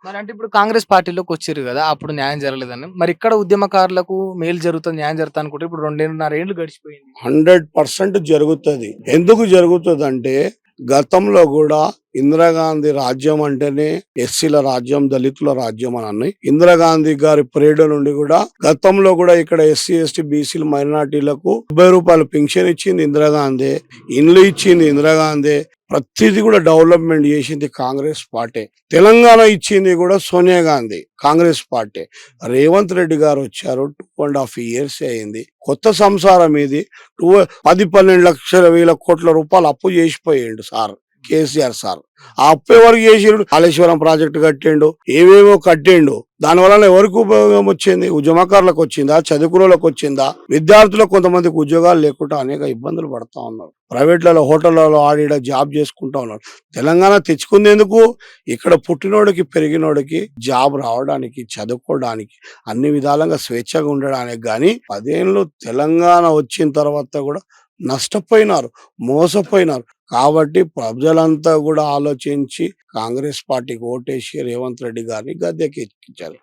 మరి అంటే ఇప్పుడు కాంగ్రెస్ పార్టీలోకి వచ్చిర్రు గదా! అప్పుడు న్యాయం జరగలేదని. మరి ఇక్కడ ఉద్యమకారులకు మేలు జరుగుతుంది, న్యాయం జరుగుతుంది అనుకుంటే ఇప్పుడు 2.5 ఏండ్లు గడిచిపోయింది. 100% జరుగుతది. ఎందుకు జరుగుతదంటే, గతంలో గూడా ఇందిరాగాంధీ రాజ్యం అంటేనే ఎస్సీల రాజ్యం, దళితుల రాజ్యం అని ఇందిరాగాంధీ గారి పీరియడ్ నుండి గూడా గతంలో గూడా ఇక్కడ ఎస్సీ, ఎస్టీ, బీసీలు, మైనార్టీలకు రూ. 70 పెన్షన్ ఇచ్చింది ఇందిరాగాంధీ. ఇండ్లు ఇచ్చింది ఇందిరాగాంధీ. ప్రతిది కూడా డెవలప్మెంట్ చేసింది కాంగ్రెస్ పార్టీ. తెలంగాణ ఇచ్చింది కూడా సోనియా గాంధీ, కాంగ్రెస్ పార్టీ. రేవంత్ రెడ్డి గారు వచ్చారు. 2.5 ఇయర్స్ అయింది. కొత్త సంసారం ఇది. 10-12 లక్షల వేల కోట్ల రూపాయలు అప్పు చేసిపోయిండు సార్, కేసీఆర్ సార్. ఆ అప్పు ఎవరికి చేసిండు? కాళేశ్వరం ప్రాజెక్టు కట్టిండు, ఏవేవో కట్టిండు. దాని వలన ఎవరికి ఉపయోగం వచ్చింది? ఉద్యమకారులకు వచ్చిందా? చదువుకులకు వచ్చిందా? విద్యార్థులకు కొంతమందికి ఉద్యోగాలు లేకుండా అనేక ఇబ్బందులు పడతా ఉన్నారు. ప్రైవేట్లలో, హోటళ్లలో ఆడిడ జాబ్ చేసుకుంటా ఉన్నారు. తెలంగాణ తెచ్చుకుందేందుకు? ఇక్కడ పుట్టినోడికి, పెరిగినోడికి జాబ్ రావడానికి, చదువుకోవడానికి, అన్ని విధాలుగా స్వేచ్ఛగా ఉండడానికి. కానీ 10 ఏళ్ళు తెలంగాణ వచ్చిన తర్వాత కూడా నష్టపోయినారు, మోసపోయినారు. కాబట్టి ప్రజలంతా కూడా ఆలోచించి కాంగ్రెస్ పార్టీకి ఓటేసి రేవంత్ రెడ్డి గారిని గద్దెకి ఎక్కించారు.